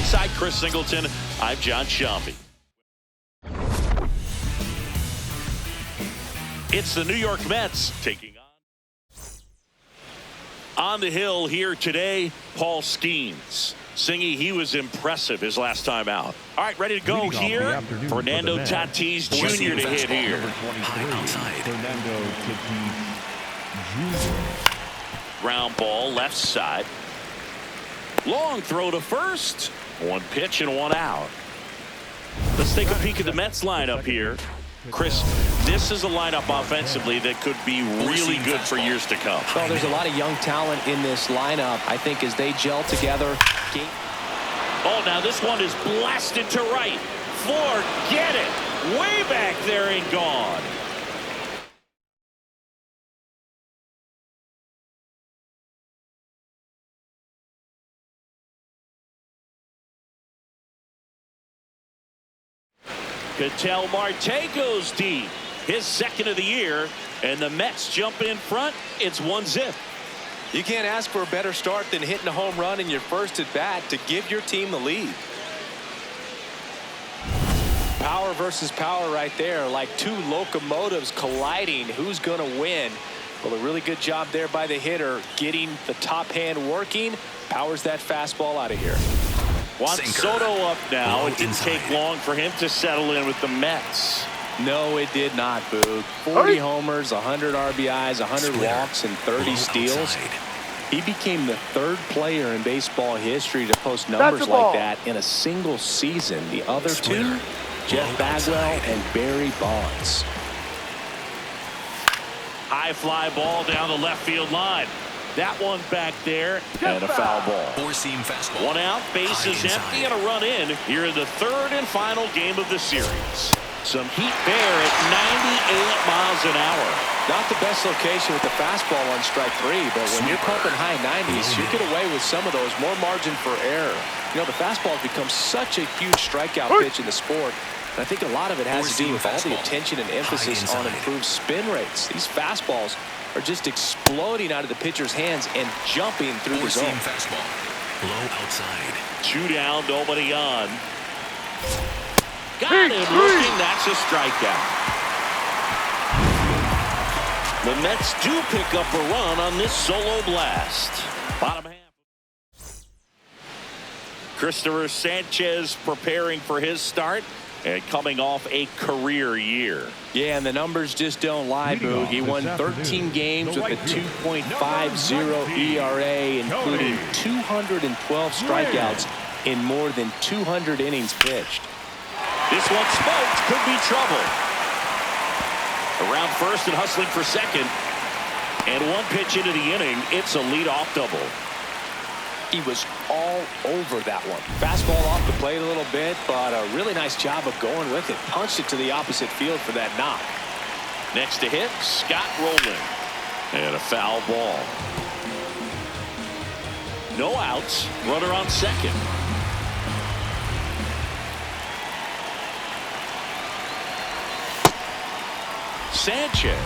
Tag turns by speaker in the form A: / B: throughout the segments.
A: Alongside Chris Singleton, I'm John Shambi. It's the New York Mets taking on the hill here today, Paul Skeens. Singy, he was impressive his last time out. All right, ready to go here. Fernando Tatis Jr. to hit here.
B: High outside.
C: Fernando Tatis Jr.
A: Ground ball, left side. Long throw to first. One pitch and one out. Let's take a peek at the Mets lineup here. Chris, this is a lineup offensively that could be really good for years to come.
D: Well, there's a lot of young talent in this lineup. I think as they gel together.
A: Oh, now this one is blasted to right. Forget it. Way back there and gone. Ketel Marte goes deep. His second of the year, and the Mets jump in front. It's 1-0.
D: You can't ask for a better start than hitting a home run in your first at bat to give your team the lead. Power versus power right there, like two locomotives colliding. Who's going to win? Well, a really good job there by the hitter, getting the top hand working. Powers that fastball out of here.
A: Juan Soto up now. It didn't take long for him to settle in with the Mets.
D: No, it did not, Boog. 40 homers, 100 RBIs, 100 walks, and 30 steals. He became the third player in baseball history to post numbers like that in a single season. The other two, Jeff Bagwell and Barry Bonds.
A: High fly ball down the left field line. That one back there, and a foul ball.
B: Four-seam fastball.
A: One out, bases empty, and a run in here in the third and final game of the series. Some heat there at 98 miles an hour.
D: Not the best location with the fastball on strike three, but when you're pumping high 90s, you get away with some of those, more margin for error. You know, the fastball has become such a huge strikeout pitch in the sport. And I think a lot of it has to do with all the attention and emphasis on improved spin rates. These fastballs are just exploding out of the pitcher's hands and jumping through the zone.
B: Fastball. Low outside.
A: 2 down, nobody on. Got him looking. That's a strikeout. The Mets do pick up a run on this solo blast. Bottom half. Christopher Sanchez preparing for his start and coming off a career year.
D: Yeah, and the numbers just don't lie, Boog. He won 13 games with a 2.50 ERA, including 212 strikeouts in more than 200 innings pitched.
A: This one smoked. Could be trouble. Around first and hustling for second. And one pitch into the inning. It's a leadoff double.
D: He was all over that one. Fastball off the plate a little bit, but a really nice job of going with it. Punched it to the opposite field for that knock.
A: Next to hit, Scott Rowland. And a foul ball. No outs. Runner on second. Sanchez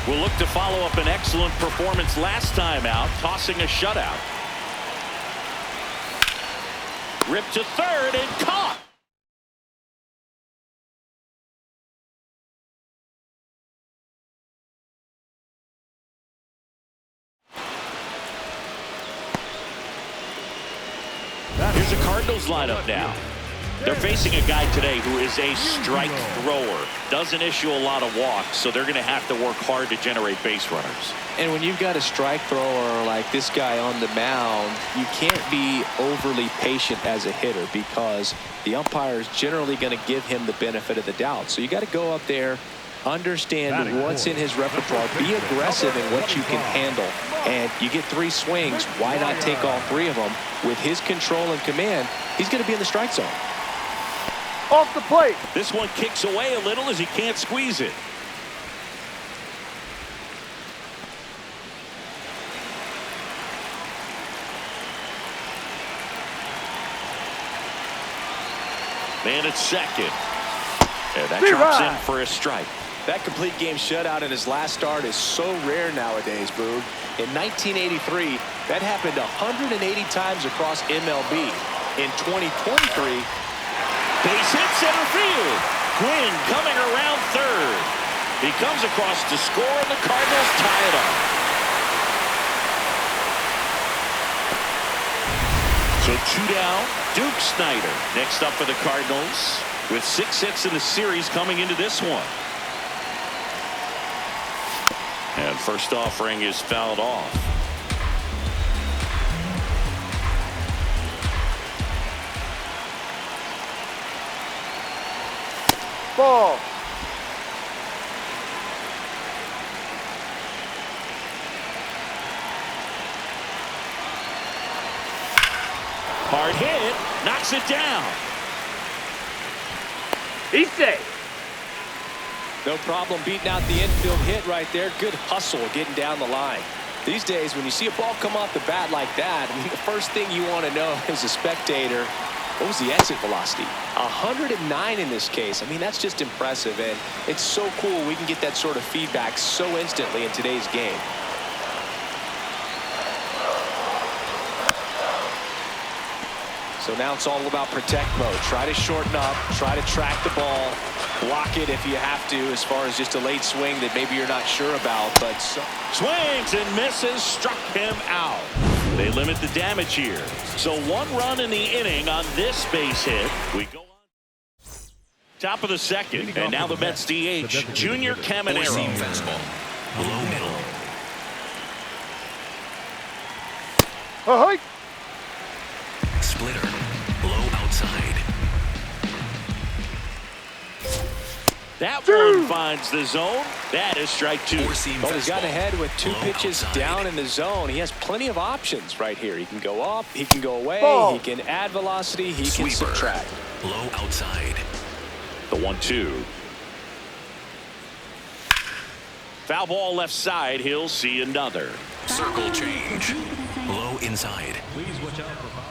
A: will look to follow up an excellent performance last time out, tossing a shutout. Ripped to third and caught. Here's the Cardinals lineup now. They're facing a guy today who is a strike thrower. Doesn't issue a lot of walks, so they're going to have to work hard to generate base runners.
D: And when you've got a strike thrower like this guy on the mound, you can't be overly patient as a hitter because the umpire is generally going to give him the benefit of the doubt. So you got to go up there, understand what's in his repertoire, be aggressive in what you can handle. And you get 3 swings, why not take all 3 of them? With his control and command, he's going to be in the strike zone.
E: Off the plate.
A: This one kicks away a little as he can't squeeze it. Man at second. And that drops in for a strike.
D: That complete game shutout in his last start is so rare nowadays, Boog. In 1983, that happened 180 times across MLB. in 2023.
A: Base hit center field. Gwynn coming around third. He comes across to score, and the Cardinals tie it up. So 2 down. Duke Snyder next up for the Cardinals with 6 hits in the series coming into this one. And first offering is fouled off.
E: Ball.
A: Hard hit, knocks it down.
E: He's safe.
D: No problem beating out the infield hit right there. Good hustle getting down the line. These days, when you see a ball come off the bat like that, I mean, the first thing you want to know as a spectator, what was the exit velocity? 109 in this case. I mean, that's just impressive, and it's so cool we can get that sort of feedback so instantly in today's game. So now it's all about protect mode. Try to shorten up, try to track the ball, block it if you have to, as far as just a late swing that maybe you're not sure about. But
A: swings and misses, struck him out. They limit the damage here. So 1 run in the inning on this base hit. We go on. Top of the second, and now the Mets DH, Junior Caminero.
B: Four-seam fastball. Low middle.
E: Ahoy.
B: Splitter. Low outside.
A: That one finds the zone. That is strike 2.
B: Four-seam
D: well, he's got
B: fastball.
D: ahead with 2
B: Low
D: pitches
B: outside.
D: down in the zone. He has plenty of options right here. He can go up, he can go away,
E: Ball.
D: he can add velocity, he
B: Sweeper.
D: can subtract.
B: Low outside.
A: The 1-2. Foul ball left side. He'll see another.
B: Circle change. Low inside.
C: Please watch out for foul.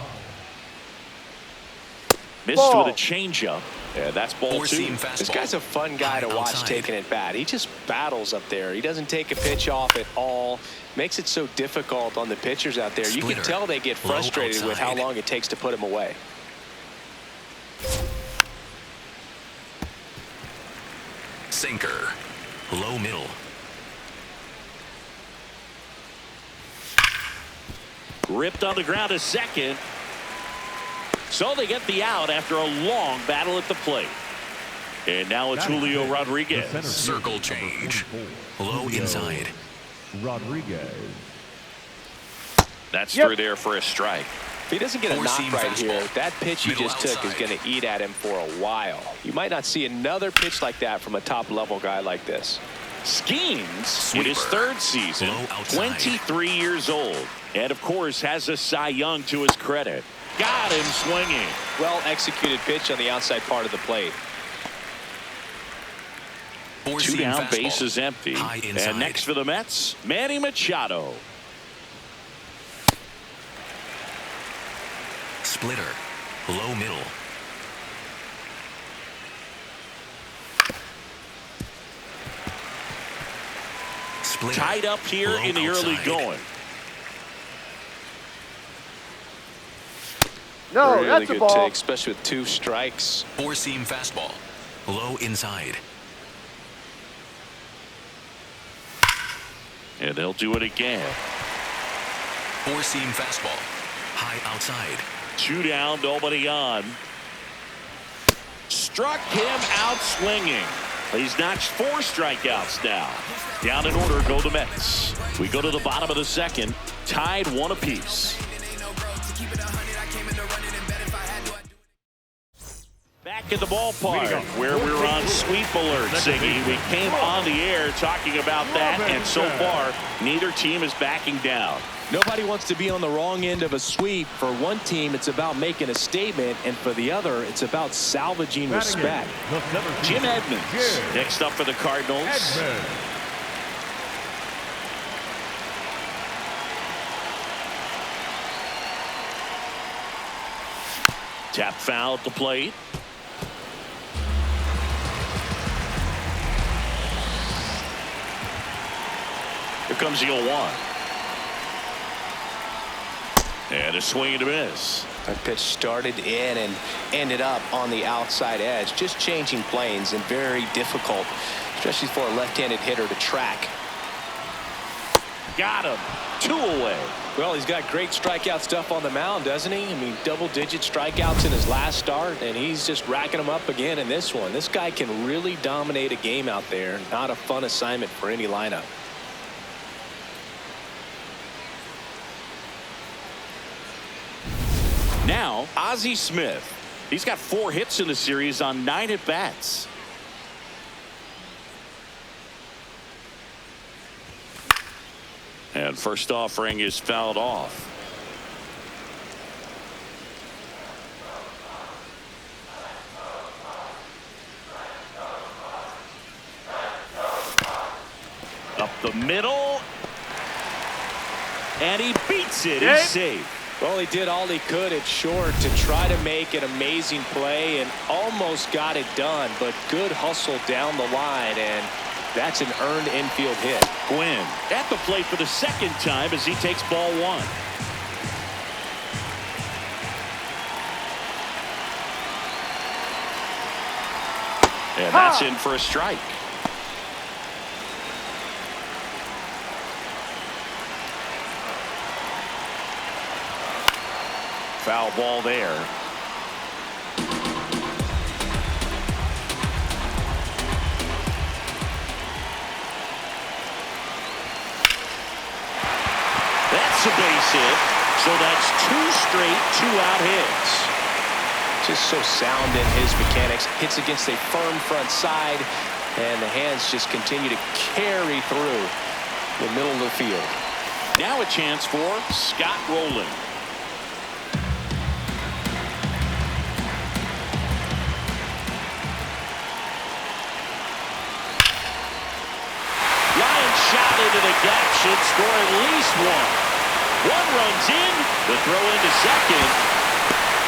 A: Missed
E: Ball.
A: with a changeup. Yeah, that's ball 2.
B: Four-seam fastball.
D: This guy's a fun guy to watch
B: Outside.
D: taking it bat. He just battles up there. He doesn't take a pitch off at all. Makes it so difficult on the pitchers out there. You
B: Splitter.
D: can tell they get
B: Low
D: frustrated with how
B: outside.
D: long it takes to put him away.
B: Sinker. Low middle.
A: Ripped on the ground to second. So they get the out after a long battle at the plate. And now it's Julio Rodriguez.
B: Circle change. Low inside.
C: Rodriguez.
A: That's
E: Yep.
A: through there for a strike.
D: If he doesn't get a knock
B: Four-seam
D: right here,
B: fastball.
D: that pitch he
B: Middle
D: just took is
B: outside.
D: going to eat at him for a while. You might not see another pitch like that from a top-level guy like this.
A: Skeens in his
B: Sweeper.
A: 3rd season,
B: Low outside.
A: 23 years old, and of course has a Cy Young to his credit. Got him swinging.
D: Well-executed pitch on the outside part of the plate.
A: 2
B: Four-seam
A: down,
B: fastball.
A: base is empty.
B: High inside.
A: And next for the Mets, Manny Machado.
B: Splitter. Low middle. Splitter.
A: Tied up here
B: Low
A: in the early
B: outside.
A: going.
E: No,
D: Really
E: that's a
D: good
E: ball.
D: take, especially with 2 strikes.
B: Four-seam fastball. Low inside.
A: And they'll do it again.
B: Four-seam fastball. High outside.
A: 2 down, nobody on. Struck him out swinging. He's notched 4 strikeouts now. Down in order go the Mets. We go to the bottom of the second, tied 1 apiece. Back at the ballpark where we're on sweep alert, Siggy. We came on the air talking about that, and so far, neither team is backing down.
D: Nobody wants to be on the wrong end of a sweep. For one team, it's about making a statement, and for the other, it's about salvaging respect.
A: Jim Edmonds next up for the Cardinals. Tap foul at the plate. Here comes the 0-1. And a swing and a miss.
D: That pitch started in and ended up on the outside edge. Just changing planes and very difficult, especially for a left-handed hitter to track.
A: Got him. 2 away.
D: Well, he's got great strikeout stuff on the mound, doesn't he? I mean, double-digit strikeouts in his last start, and he's just racking them up again in this one. This guy can really dominate a game out there. Not a fun assignment for any lineup.
A: Now, Ozzie Smith. He's got 4 hits in the series on 9 at-bats. And first offering is fouled off. Up the middle. And he beats it. He's safe.
D: Well, he did all he could at short to try to make an amazing play and almost got it done, but good hustle down the line, and that's an earned infield hit.
A: Gwynn at the plate for the second time as he takes ball 1. And that's in for a strike. Foul ball there. That's a base hit. So that's 2 straight 2-out hits.
D: Just so sound in his mechanics. Hits against a firm front side, and the hands just continue to carry through the middle of the field.
A: Now a chance for Scott Rowland. Shot into the gap should score at least 1. 1 runs in. The throw into second.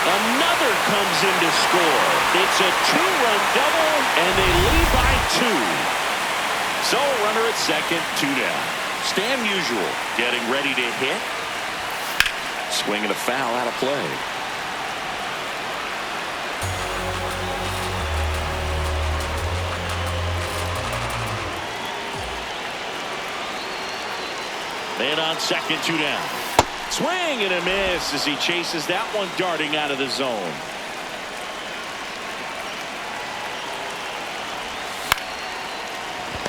A: Another comes in to score. It's a 2-run double, and they lead by 2. So runner at second, 2 down. Stan Musial getting ready to hit. Swinging a foul out of play. Man on second, 2 down. Swing and a miss as he chases that one darting out of the zone.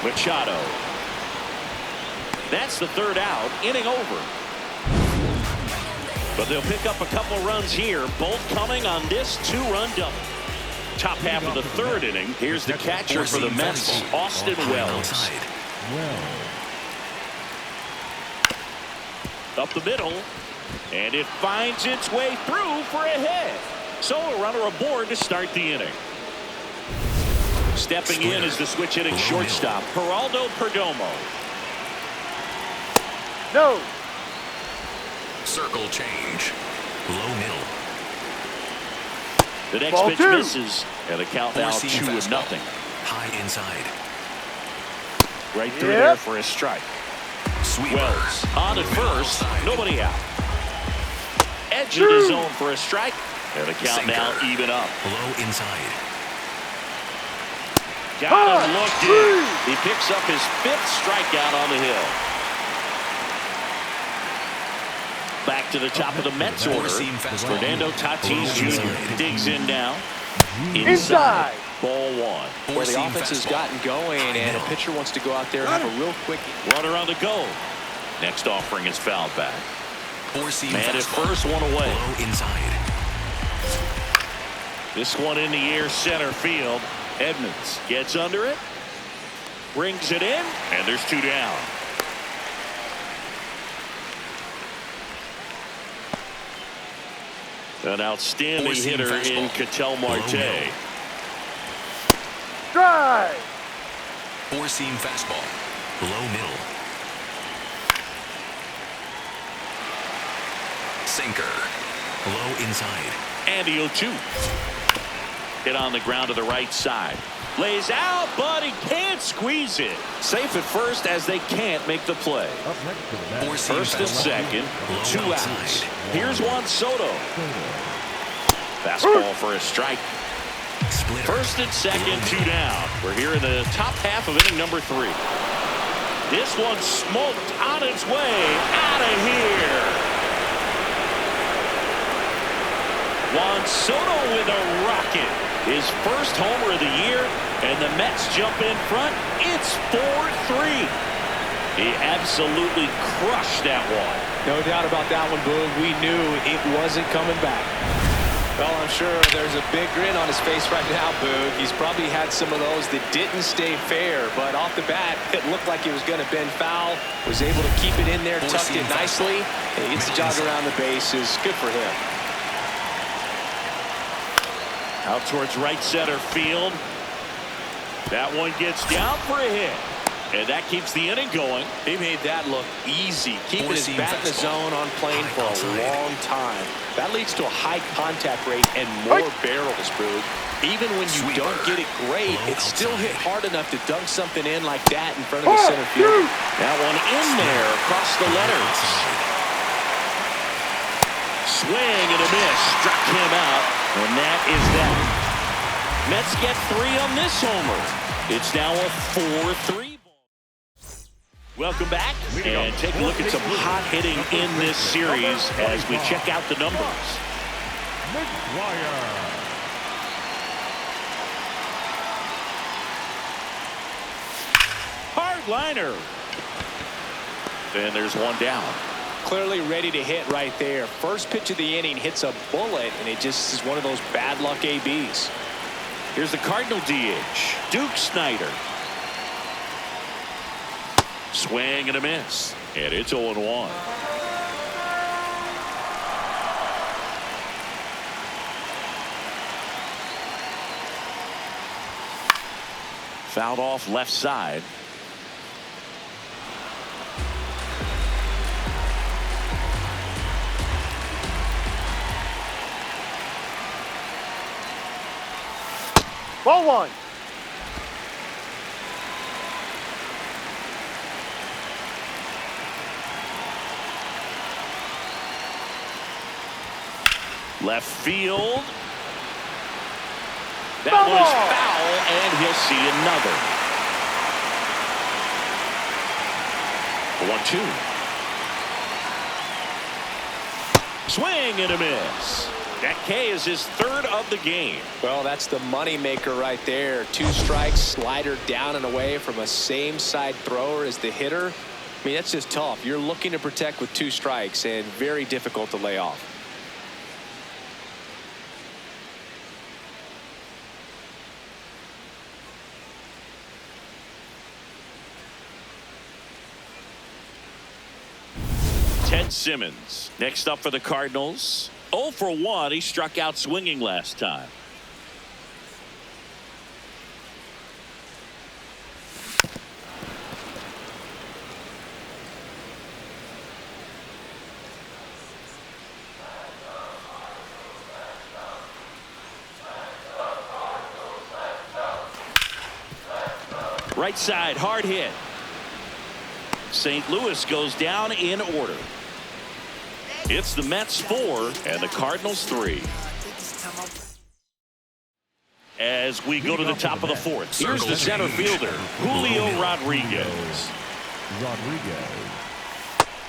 A: Machado. That's the 3rd out. Inning over. But they'll pick up a couple runs here, both coming on this 2-run double. Top half of the 3rd inning. Here's the catcher for the Mets, Austin Wells. Up the middle, and it finds its way through for a hit. So a runner aboard to start the inning. Stepping in is the switch hitting shortstop, Geraldo Perdomo.
E: No.
B: Circle change. Low middle.
A: The next
E: Ball
A: pitch
E: 2.
A: misses, and the count now 2-0.
B: High inside.
A: Right through there for a strike.
B: Sweeper.
A: Wells on at first, nobody out. Edge of the zone for a strike, and the count now even up.
B: Low inside.
A: Got him looked in. He picks up his 5th strikeout on the hill. Back to the top of the Mets order. Fernando Tatis Jr. digs in now. Inside. Ball 1.
D: Where the offense has gotten going, and a pitcher wants to go out there and have a real quick
A: Runner on the go. Next offering is fouled back. Man at first, 1 away.
B: Low inside.
A: This one in the air center field. Edmonds gets under it. Brings it in, and there's 2 down. An outstanding hitter in Ketel Marte.
E: Drive.
B: 4-seam fastball. Low middle. Sinker. Low inside.
A: And the 0-2. Hit on the ground to the right side. Lays out, but he can't squeeze it. Safe at first as they can't make the play.
C: Up next to the bat.
A: First and second, 2 outs. Here's Juan Soto. Fastball for a strike.
B: Splitter.
A: First and second, 2 down. We're here in the top half of inning number 3. This one smoked on its way out of here. Juan Soto with a rocket. His first homer of the year, and the Mets jump in front. It's 4-3. He absolutely crushed that one.
D: No doubt about that one, Boog. We knew it wasn't coming back. Well, I'm sure there's a big grin on his face right now, Boog. He's probably had some of those that didn't stay fair, but off the bat, it looked like it was going to bend foul. Was able to keep it in there, tucked it nicely, and he gets the jog around the bases. Good for him.
A: Out towards right center field. That one gets down for a hit. And that keeps the inning going.
D: He made that look easy, keeping his bat in the zone on plane for a long time. That leads to a high contact rate and more barrels, Boog. Even when you don't get it great, it still hit hard enough to dunk something in like that in front of the center field.
A: That one in there across the letters. Swing and a miss. Struck him out. And that is that. Mets get 3 on this homer. It's now a 4-3. Welcome back, and take a look at some hot hitting in this series as we check out the numbers. Hard liner. And there's one down.
D: Clearly ready to hit right there. First pitch of the inning hits a bullet, and it just is one of those bad luck ABs.
A: Here's the Cardinal DH, Duke Snider. Swing and a miss. And it's 0-1. Fouled off left side.
E: Ball 1.
A: Left field. That was foul, and he'll see another. 1-2. Swing and a miss. That K is his 3rd of the game.
D: Well, that's the money maker right there. 2 strikes, slider down and away from a same side thrower as the hitter. I mean, that's just tough. You're looking to protect with 2 strikes and very difficult to lay off.
A: Ted Simmons next up for the Cardinals. 0 for 1. He struck out swinging last time. Right side, hard hit. St. Louis goes down in order. It's the Mets 4 and the Cardinals 3. As we go to the top of the 4th, here's the center fielder, Julio Rodriguez.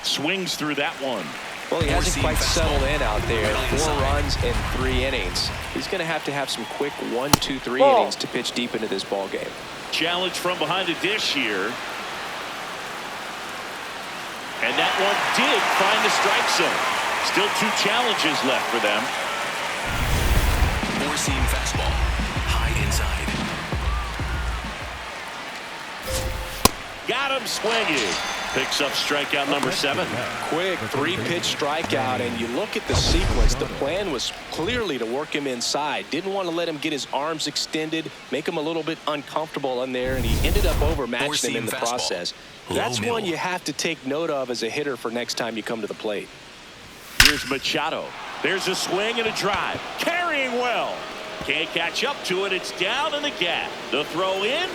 A: Swings through that one.
D: Well, he hasn't quite settled in out there. 4 runs in 3 innings. He's going to have some quick 1, 2, 3 innings to pitch deep into this ball game.
A: Challenge from behind the dish here. And that one did find the strike zone. Still 2 challenges left for them.
B: 4-seam fastball. High inside.
A: Got him swinging. Picks up strikeout number 7.
D: Quick 3-pitch strikeout, and you look at the sequence. The plan was clearly to work him inside. Didn't want to let him get his arms extended, make him a little bit uncomfortable in there, and he ended up overmatching him in the process. That's one you have to take note of as a hitter for next time you come to the plate.
A: Here's Machado. There's a swing and a drive. Carrying well. Can't catch up to it. It's down in the gap. The throw in.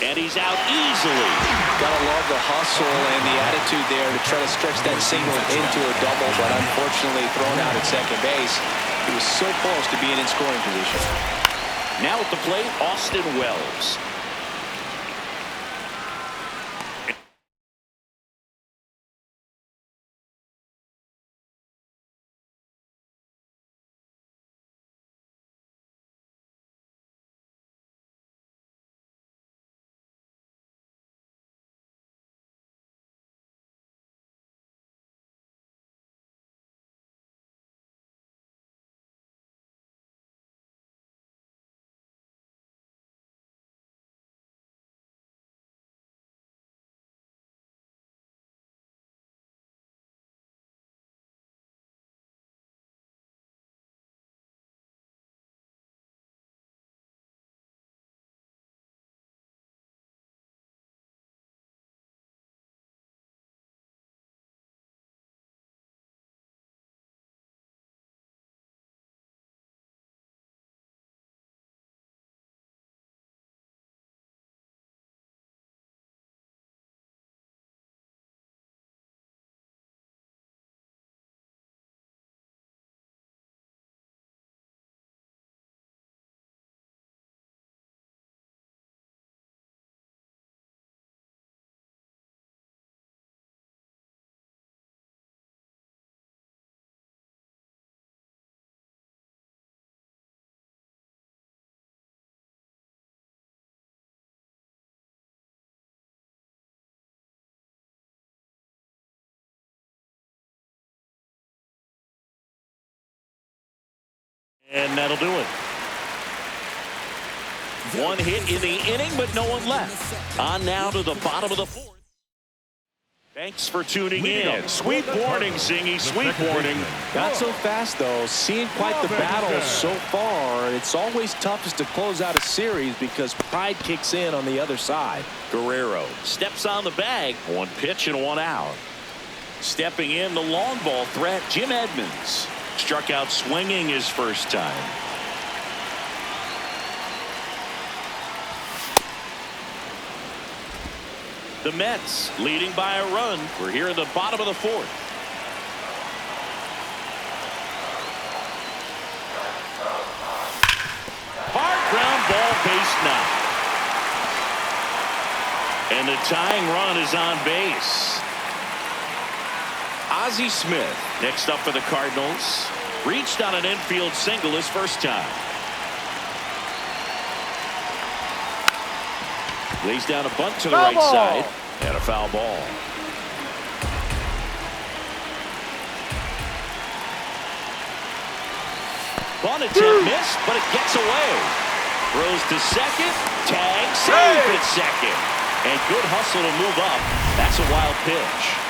A: And he's out easily.
D: Gotta love the hustle and the attitude there to try to stretch that single into a double, but unfortunately thrown out at second base. He was so close to being in scoring position.
A: Now at the plate, Austin Wells. And that'll do it. One hit in the inning, but no one left. On now to the bottom of the fourth. Thanks for tuning in. Sweet warning, Zingy. Sweet warning.
D: Not so fast, though. Seeing quite the battle so far. It's always toughest to close out a series because pride kicks in on the other side.
A: Guerrero steps on the bag. One pitch and one out. Stepping in, the long ball threat, Jim Edmonds. Struck out swinging his first time. The Mets leading by a run. We're here in the bottom of the fourth. Hard ground ball, base knock. And the tying run is on base. Ozzie Smith next up for the Cardinals. Reached on an infield single his first time. Lays down a bunt to the right side. And a foul ball. Bunt attempt missed, but it gets away. Throws to second. Tag. Safe at second. And good hustle to move up. That's a wild pitch.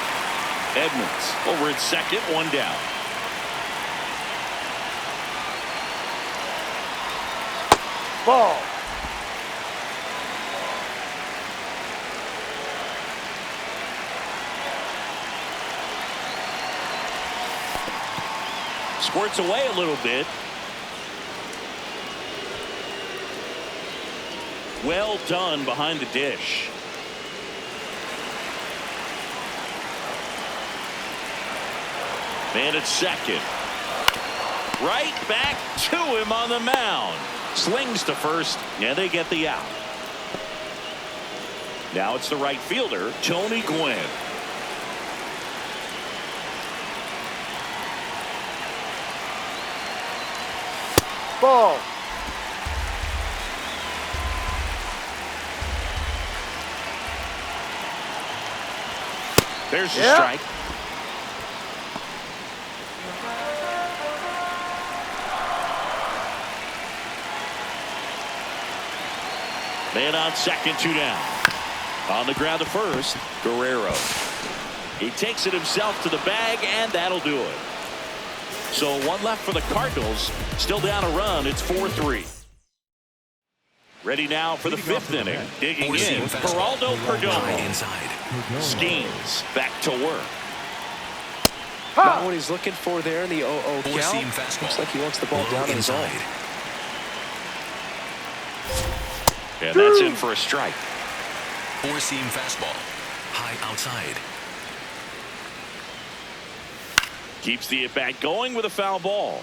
A: Edmonds over at second, one down.
E: Ball.
A: Squirts away a little bit. Well done behind the dish. Man at second. Right back to him on the mound. Slings to first, and they get the out. Now it's the right fielder, Tony Gwynn.
E: Ball.
A: There's the strike. Man on second, two down. On the ground to first, Guerrero. He takes it himself to the bag, and that'll do it. So one left for the Cardinals. Still down a run. It's 4-3. Ready now for the fifth inning. Digging in, Geraldo Perdomo.
B: Inside.
A: Schemes back to work.
D: Not what he's looking for there in the 0-0
B: Four-seam
D: count.
B: fastball.
D: Looks like he wants the ball down in his zone.
A: And that's in for a strike.
B: Four-seam fastball. High outside.
A: Keeps the at-bat going with a foul ball.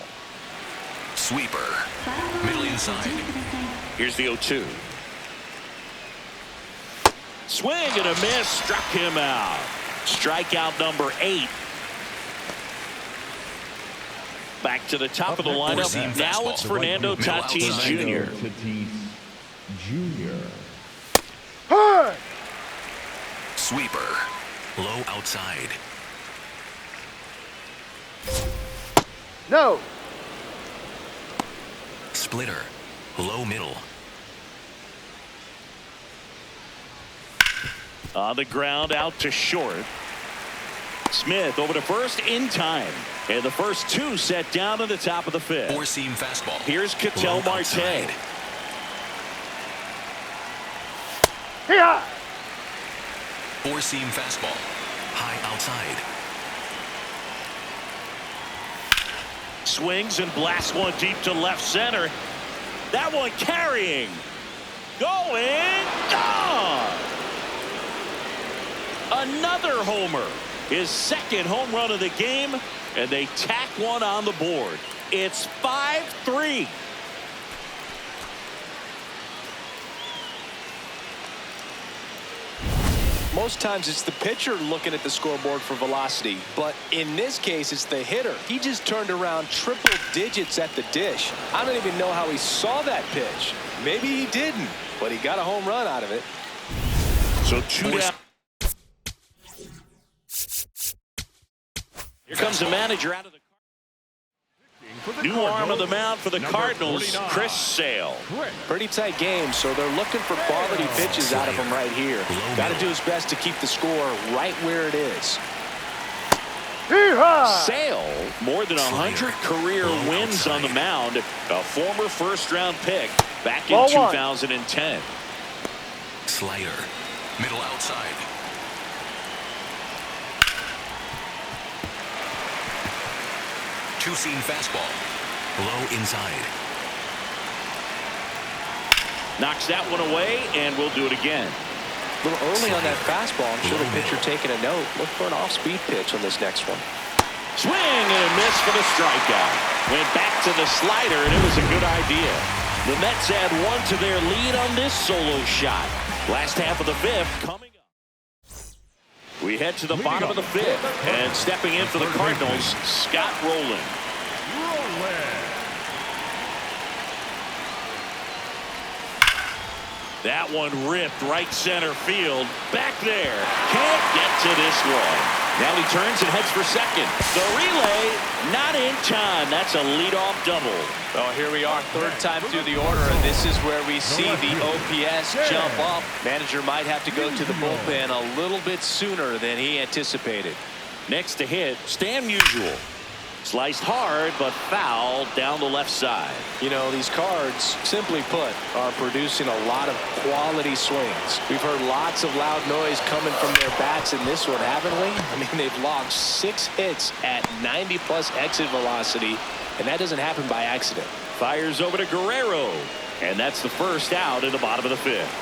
B: Sweeper. Middle inside.
A: Here's the 0-2. Swing and a miss. Struck him out. Strikeout number 8. Back to the top of the lineup. Now it's Fernando Tatis Jr.
C: Tatis Jr.
E: Hey!
B: Sweeper. Low outside.
E: No.
B: Splitter. Low middle.
A: On the ground, out to short. Smith over to first in time. And the first 2 set down to the top of the 5th.
B: Four-seam fastball.
A: Here's Ketel
B: Low
A: Marte.
B: outside.
E: Here.
B: Four-seam fastball. High outside.
A: Swings and blasts one deep to left center. That one carrying. Going. Gone. Another homer. His second home run of the game. And they tack one on the board. It's 5-3.
D: Most times it's the pitcher looking at the scoreboard for velocity, but in this case it's the hitter. He just turned around triple digits at the dish. I don't even know how he saw that pitch. Maybe he didn't, but he got a home run out of it.
A: So 2 down. Here comes the manager out of the new arm of the mound for the Cardinals, Chris Sale.
D: Pretty tight game, so they're looking for quality pitches out of him right here. Got to do his best to keep the score right where it is.
E: Yeehaw!
A: Sale, more than 100 career wins on the mound. A former first-round pick back in 2010.
B: Slider. Middle outside. Two-seam fastball. Low inside.
A: Knocks that one away, and we'll do it again.
D: A little early on that fastball. I'm sure the pitcher taking a note. Look for an off-speed pitch on this next one.
A: Swing and a miss for the strikeout. Went back to the slider, and it was a good idea. The Mets add 1 to their lead on this solo shot. Last half of the 5th coming up. We head to the bottom of the 5th, and stepping in for the Cardinals, Scott Rowland. That one ripped right center field. Back there. Can't get to this one. Now he turns and heads for second. The relay not in time. That's a leadoff double.
D: Well, here we are, third time through the order, and this is where we see the OPS jump up. Manager might have to go to the bullpen a little bit sooner than he anticipated.
A: Next to hit, Stan Musial. Sliced hard, but foul down the left side.
D: You know, these Cards, simply put, are producing a lot of quality swings. We've heard lots of loud noise coming from their bats in this one, haven't we? I mean, they've logged 6 hits at 90-plus exit velocity, and that doesn't happen by accident.
A: Fires over to Guerrero, and that's the first out in the bottom of the 5th.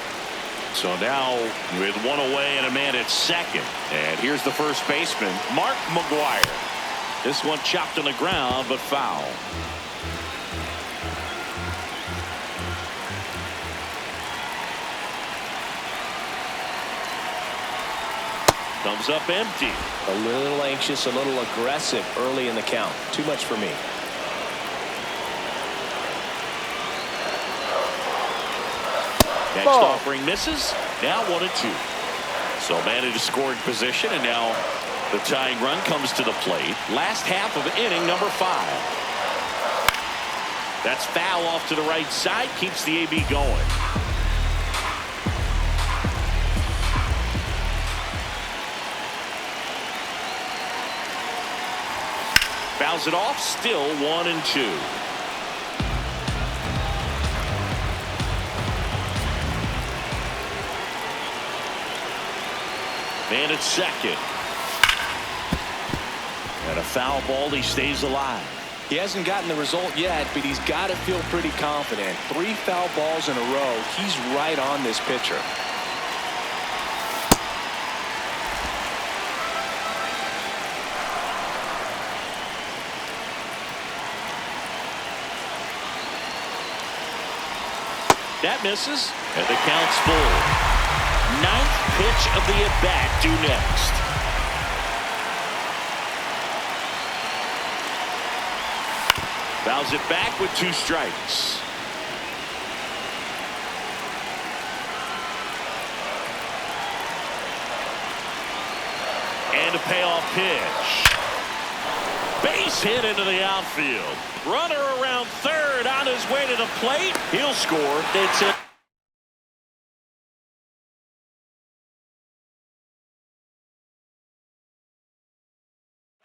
A: So now with 1 away and a man at second. And here's the first baseman, Mark McGwire. This one chopped on the ground, but foul. Comes up empty.
D: A little anxious, a little aggressive early in the count. Too much for me.
A: Next offering misses. Now 1-2. So man in a scoring position, and now the tying run comes to the plate. Last half of inning number 5. That's foul off to the right side. Keeps the AB going. Fouls it off. Still 1-2. Man at second. And a foul ball. He stays alive.
D: He hasn't gotten the result yet, but he's got to feel pretty confident. 3 foul balls in a row. He's right on this pitcher.
A: That misses, and the count's full. Ninth pitch of the at-bat due next. Fouls it back with 2 strikes. And a payoff pitch. Base hit into the outfield. Runner around third on his way to the plate. He'll score. It's it.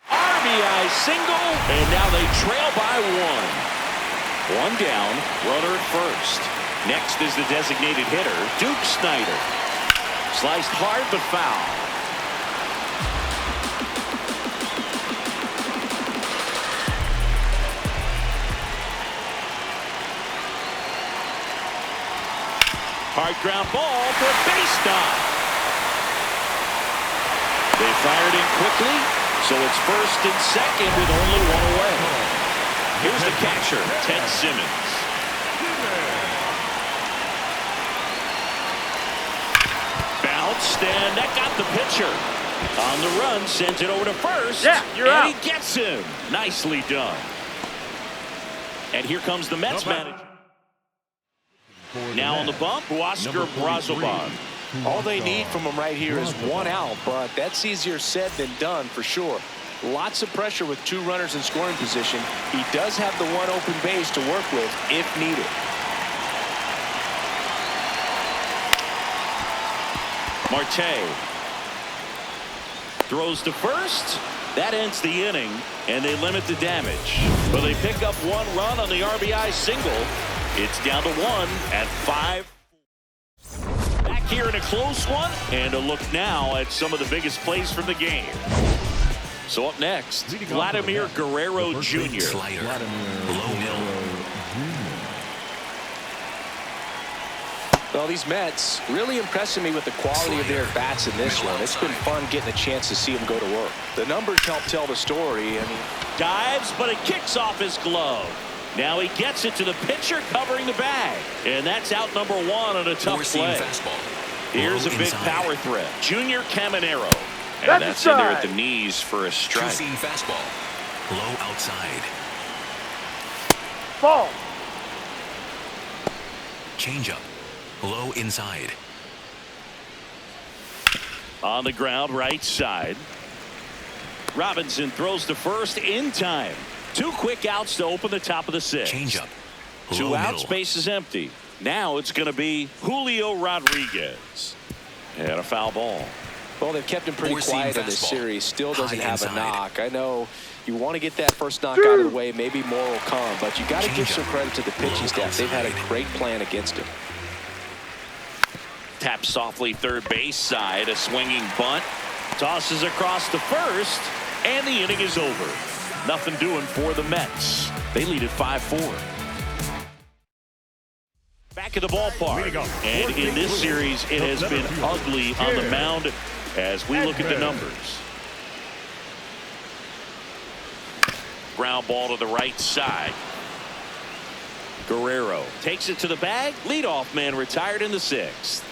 A: RBI single, and now they trail by 1. 1 down, runner at first. Next is the designated hitter, Duke Snyder. Sliced hard but foul. Hard ground ball for a base knock. They fired in quickly, so it's first and second with only 1 away. Here's the catcher, Ted Simmons. Bounced, and that got the pitcher. On the run, sends it over to first.
E: Yeah, you're out.
A: And he gets him. Nicely done. And here comes the Mets manager. Now on the bump, Oscar Brazoban.
D: All they need from him right here is 1 out, but that's easier said than done for sure. Lots of pressure with 2 runners in scoring position. He does have the 1 open base to work with if needed.
A: Marte throws to first. That ends the inning, and they limit the damage. But they pick up 1 run on the RBI single. It's down to 1 at 5. Back here in a close one, and a look now at some of the biggest plays from the game. So up next, Vladimir Guerrero Jr.
B: Slider. Low middle.
D: Well, these Mets really impressing me with the quality of their bats in this one. It's been fun getting a chance to see them go to work. The numbers help tell the story. I mean,
A: Dives, but it kicks off his glove. Now he gets it to the pitcher covering the bag. And that's out number 1 on a tough play. Here's a big power threat. Junior Caminero. And that's in there at the knees for a strike.
B: Two-seam fastball. Low outside.
E: Ball.
B: Changeup. Low inside.
A: On the ground, right side. Robinson throws to first in time. 2 quick outs to open the top of the 6th.
B: Changeup.
A: 2 outs, base is empty. Now it's going to be Julio Rodriguez. And a foul ball.
D: well, they've kept him pretty quiet in this series. Still doesn't have a knock. I know you want to get that first knock out of the way. Maybe more will come, but you got to give some credit to the pitching staff. They've had a great plan against him.
A: Taps softly third base side. A swinging bunt. Tosses across to first. And the inning is over. Nothing doing for the Mets. They lead at 5-4. Back at the ballpark. And in this series, it has been ugly on the mound as we look at the numbers. Ground ball to the right side. Guerrero takes it to the bag. Leadoff man retired in the 6th.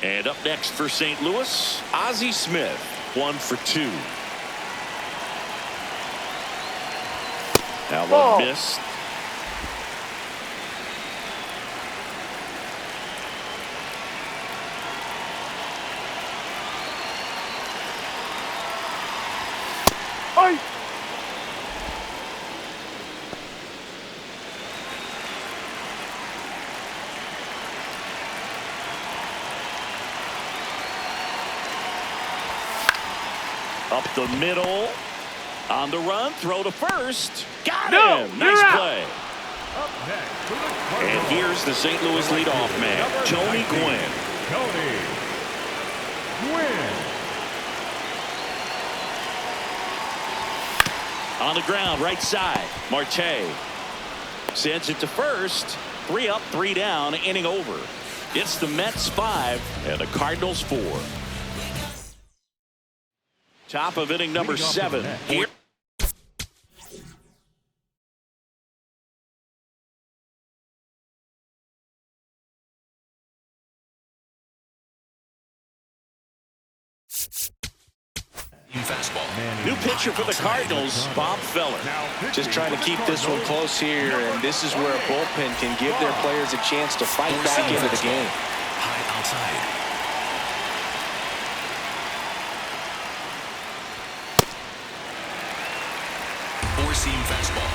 A: And up next for St. Louis, Ozzie Smith, 1 for 2. Now one missed.
E: Oi!
A: Up the middle. On the run, throw to first. Got him.
E: No,
A: nice play. And here's the St. Louis leadoff man, Tony Gwynn.
C: Tony Gwynn.
A: On the ground, right side. Marte sends it to first. 3 up, 3 down, inning over. It's the Mets 5 and the Cardinals 4. Top of inning number 7. Here. New pitcher for the Cardinals, Bob Feller.
D: Just trying to keep this one close here, and this is where a bullpen can give their players a chance to fight back into the game.
B: High outside. Four-seam fastball.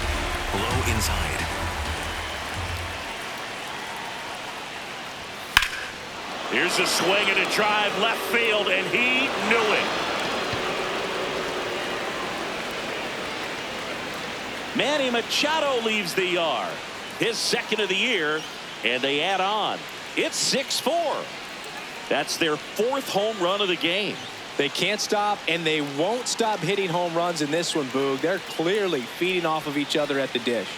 B: Low inside.
A: Here's a swing and a drive left field, and he knew it. Manny Machado leaves the yard. His second of the year, and they add on. It's 6-4. That's their fourth home run of the game.
D: They can't stop, and they won't stop hitting home runs in this one, Boog. They're clearly feeding off of each other at the dish.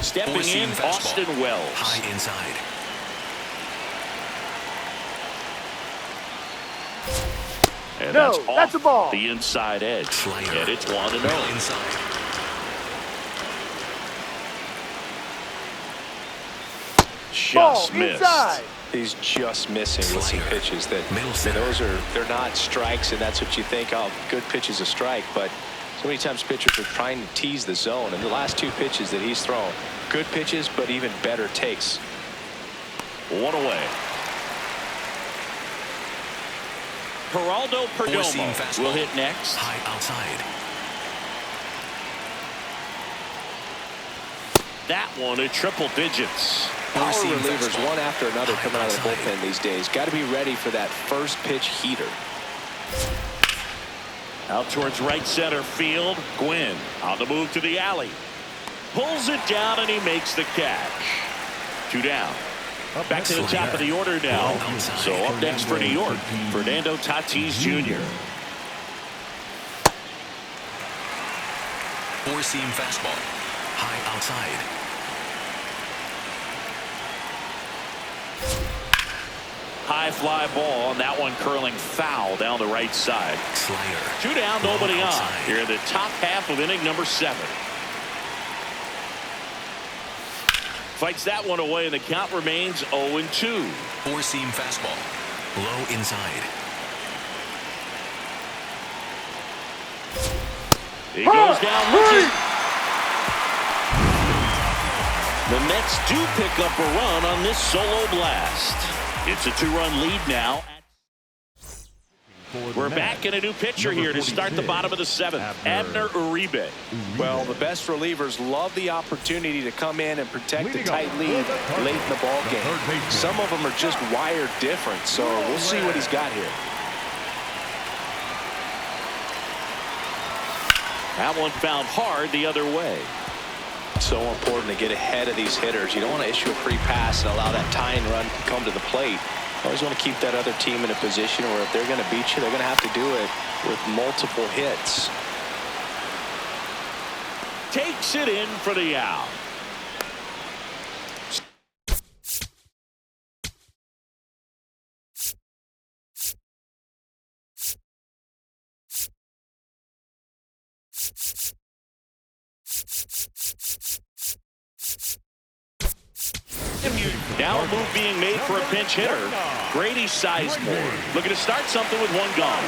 A: Stepping in, Austin Wells.
B: High inside.
A: And
E: No,
A: that's
E: that's a ball.
A: the inside edge.
B: Slider.
A: And it's 1-0.
B: Middle inside.
A: Just missed.
E: Inside.
D: He's just missing with some
B: Slider.
D: pitches that
B: Middle center.
D: they're not strikes, and that's what you think, oh, good pitch is a strike. But so many times pitchers are trying to tease the zone, and the last two pitches that he's thrown, good pitches, but even better takes.
A: One away. Geraldo
B: Four-seam
A: Perdomo
B: fastball.
A: will hit next.
B: High outside.
A: That one at triple digits.
D: Power
B: Four-seam
D: relievers,
B: fastball.
D: one after another,
B: High
D: coming out of the
B: outside.
D: bullpen these days. Got to be ready for that first pitch heater.
A: Out towards right center field. Gwynn on the move to the alley. Pulls it down, and he makes the catch. 2 down. Back to the top of the order now. So up next for New York, Fernando Tatis Jr.
B: Four-seam fastball. High outside.
A: High fly ball, and that one curling foul down the right side.
B: Slider.
A: 2 down, nobody on.
B: Outside.
A: Here in the top half of inning number 7. Fights that one away, and the count remains 0-2.
B: Four-seam fastball. Low inside.
A: He goes down looking. The Mets do pick up a run on this solo blast. It's a 2-run lead now. We're back in a new pitcher here to start the bottom of the 7th. Abner Uribe.
D: Well, the best relievers love the opportunity to come in and protect a tight lead late in the ball game. Some of them are just wired different, so we'll see what he's got here.
A: That one found hard the other way.
D: So important to get ahead of these hitters. You don't want to issue a free pass and allow that tying run to come to the plate. Always want to keep that other team in a position where if they're going to beat you, they're going to have to do it with multiple hits.
A: Takes it in for the out. Now a move being made for a pinch hitter. Grady Sizemore looking to start something with 1 gone.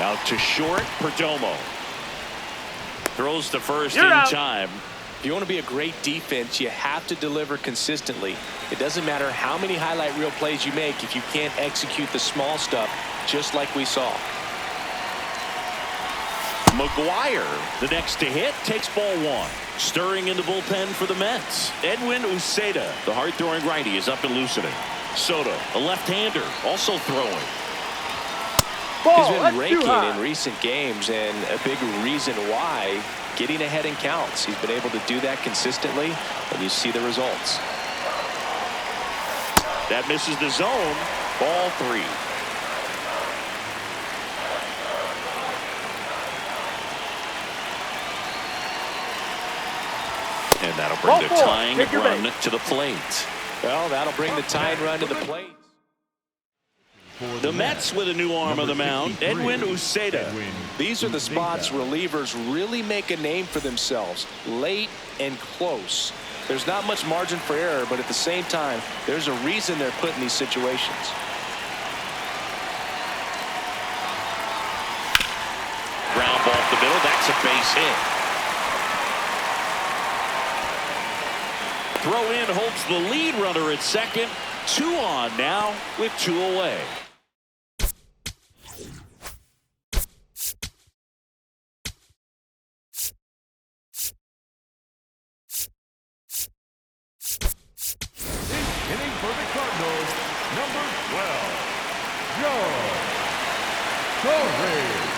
A: Out to short, Perdomo. Throws to first in time.
D: If you want to be a great defense, you have to deliver consistently. It doesn't matter how many highlight reel plays you make if you can't execute the small stuff, just like we saw.
A: McGuire, the next to hit, takes ball 1. Stirring in the bullpen for the Mets. Edwin Uceda, the hard-throwing righty, is up and loosening. Soto, a left-hander, also throwing.
D: He's been raking in recent games, and a big reason why, getting ahead in counts. He's been able to do that consistently, and you see the results.
A: That misses the zone. Ball 3. And that'll bring the
E: Ball four.
A: tying
E: Take your
A: run
E: base.
A: to the plate.
D: Well, that'll bring the tying run to the plate.
A: The Mets with a new arm of the mound, Edwin Uceda.
D: These are the spots relievers really make a name for themselves, late and close. There's not much margin for error, but at the same time, there's a reason they're put in these situations.
A: Ground ball up the middle. That's a base hit. Throw in holds the lead runner at second. 2 on now with 2 away.
C: Hitting for the Cardinals, number 12, Joe Torre.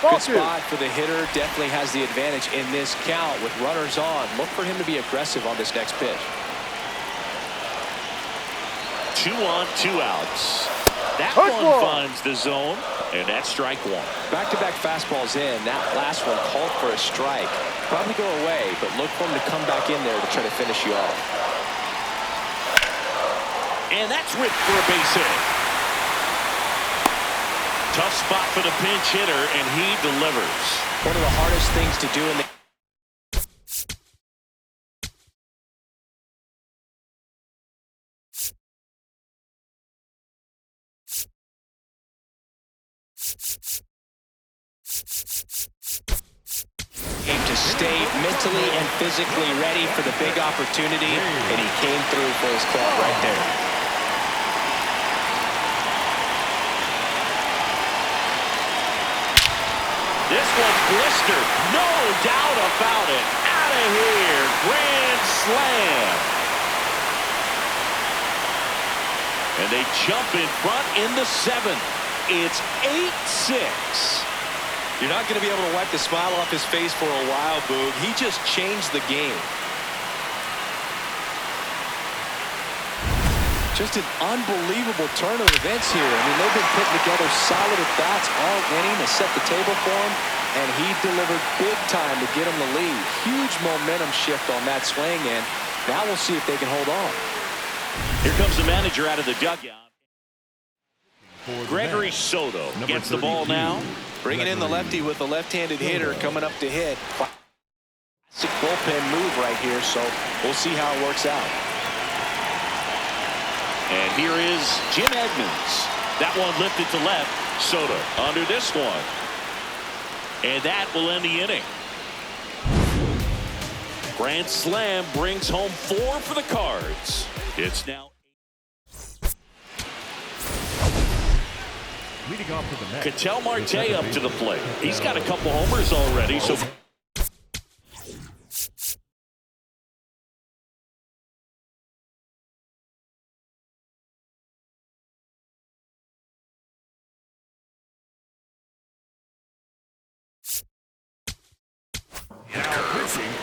D: Good spot for the hitter. Definitely has the advantage in this count with runners on. Look for him to be aggressive on this next pitch.
A: 2 on, 2 outs. That
E: Hard
A: one
E: ball.
A: finds the zone, and that's strike 1.
D: Back-to-back fastballs in. That last one called for a strike. Probably go away, but look for him to come back in there to try to finish you off.
A: And that's ripped for a base hit. Tough spot for the pinch hitter, and he delivers.
D: One of the hardest things to do in the game to stay mentally and physically ready for the big opportunity, and he came through for his club right there.
A: This one's blistered. No doubt about it. Out of here. Grand slam. And they jump in front in the 7th. It's 8-6.
D: You're not going to be able to wipe the smile off his face for a while, Boog. He just changed the game. Just an unbelievable turn of events here. I mean, they've been putting together solid at-bats all inning to set the table for him, and he delivered big time to get him the lead. Huge momentum shift on that swing, and now we'll see if they can hold on.
A: Here comes the manager out of the dugout. Gregory Soto gets the ball now.
D: Bringing in the lefty with the left-handed hitter coming up to hit. Classic bullpen move right here, so we'll see how it works out.
A: And here is Jim Edmonds. That one lifted to left. Soto under this one. And that will end the inning. Grand slam brings home 4 for the Cards. It's now
C: Leading off for the Mets.
A: Ketel Marte up to the plate. He's got a couple homers already, so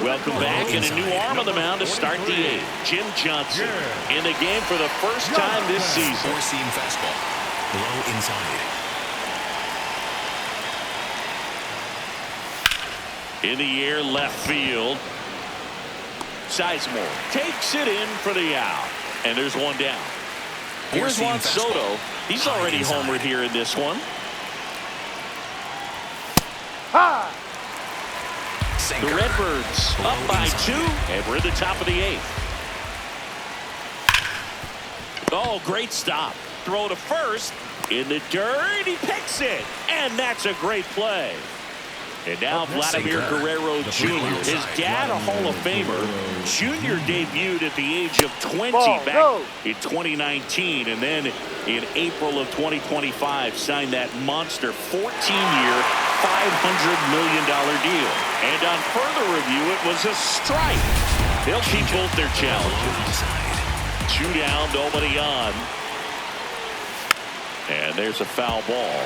A: welcome back, and a new arm on the mound to start the 8th. Jim Johnson in the game for the first time this season.
B: 4-seam fastball. Low inside.
A: In the air, left field. Sizemore takes it in for the out. And there's one down. Here's Juan Soto. He's already homered here in this one.
E: Ha!
A: The Redbirds up by 2, and we're at the top of the 8th. Oh, great stop. Throw to first. In the dirt, he picks it. And that's a great play. And now Vladimir Guerrero Jr., his dad, a Hall of Famer. Jr. debuted at the age of 20 back in 2019, and then in April of 2025 signed that monster 14-year, $500 million deal. And on further review, it was a strike. They'll keep both their challenges. 2 down, nobody on. And there's a foul ball.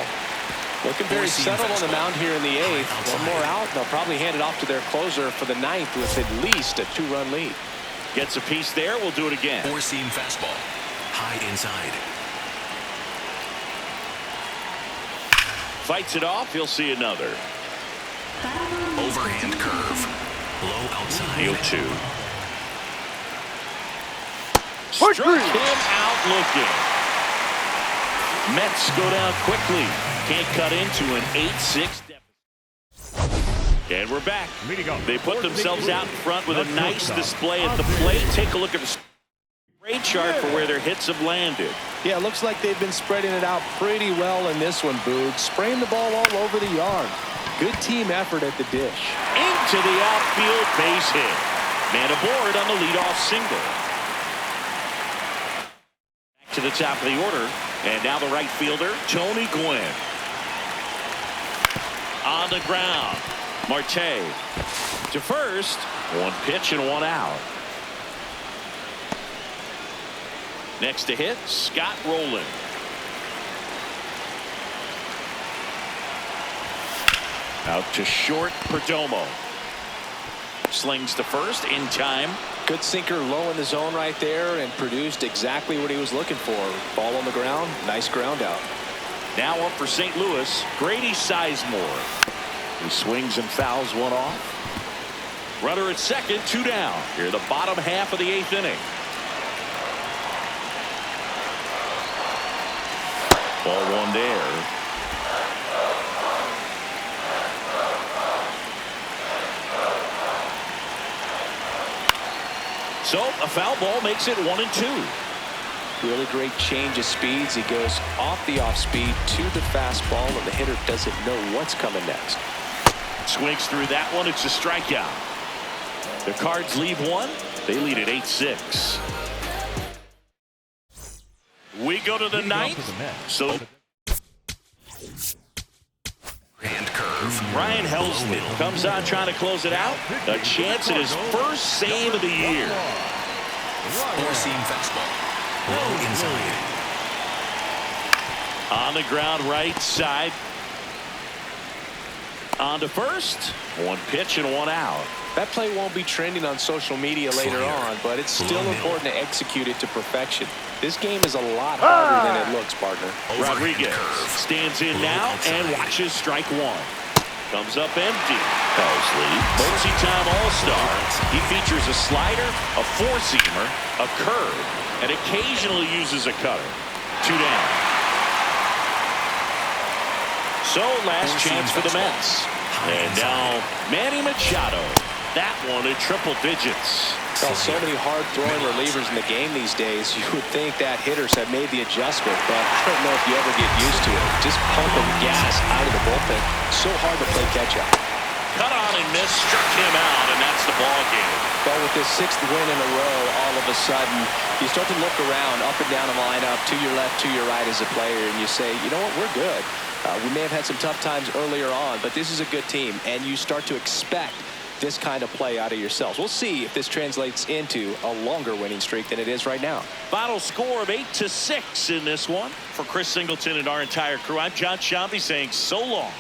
D: Looking very settled on the mound here in the 8th. One more out, they'll probably hand it off to their closer for the 9th with at least a 2-run lead.
A: Gets a piece there. We'll do it again.
B: Four-seam fastball. High inside.
A: Fights it off. He'll see another.
B: Overhand curve. Low outside.
A: 0-2.
E: Strike
A: Struck
E: three.
A: him out looking. Mets go down quickly. Can't cut into an 8-6 deficit. And we're back. They put themselves out in front with a nice display at the plate. Take a look at the straight chart for where their hits have landed.
D: Yeah, it looks like they've been spreading it out pretty well in this one, Boog. Spraying the ball all over the yard. Good team effort at the dish.
A: Into the outfield, base hit. Man aboard on the leadoff single. Back to the top of the order. And now the right fielder, Tony Gwynn. On the ground. Marte to first. One pitch and one out. Next to hit, Scott Rowland. Out to short, Perdomo. Slings to first in time.
D: Good sinker low in the zone right there and produced exactly what he was looking for. Ball on the ground, nice ground out.
A: Now up for St. Louis, Grady Sizemore. He swings and fouls one off. Runner at second, 2 down. Here the bottom half of the 8th inning. Ball one there. So a foul ball makes it 1-2.
D: Really great change of speeds. He goes off the off speed to the fastball, and the hitter doesn't know what's coming next.
A: Swings through that one. It's a strikeout. The Cards leave one. They lead at 8-6. We go to the 9th. So
B: Hand curve.
A: Ryan Helsley comes on trying to close it out. A chance at his first save of the year.
B: Four-seam fastball. Low inside.
A: On the ground right side. On to first. One pitch and one out.
D: That play won't be trending on social media later on, but it's still important to execute it to perfection. This game is a lot harder than it looks, partner.
A: Rodriguez stands in now and watches strike one. Comes up empty. Helsley, multi-time All-Star. He features a slider, a four-seamer, a curve, and occasionally uses a cutter. 2 down. So last chance for the Mets. And now Manny Machado. That one in triple digits.
D: Well, so many hard-throwing relievers in the game these days. You would think that hitters have made the adjustment, but I don't know if you ever get used to it. Just pumping gas out of the bullpen. So hard to play catch-up.
A: Cut on and miss, struck him out, and that's the ball game.
D: Well, with this 6th win in a row, all of a sudden, you start to look around, up and down the lineup, to your left, to your right as a player, and you say, you know what, we're good. We may have had some tough times earlier on, but this is a good team, and you start to expect this kind of play out of yourselves. We'll see if this translates into a longer winning streak than it is right now.
A: Final score of 8-6 in this one. For Chris Singleton and our entire crew, I'm John Shambi saying so long.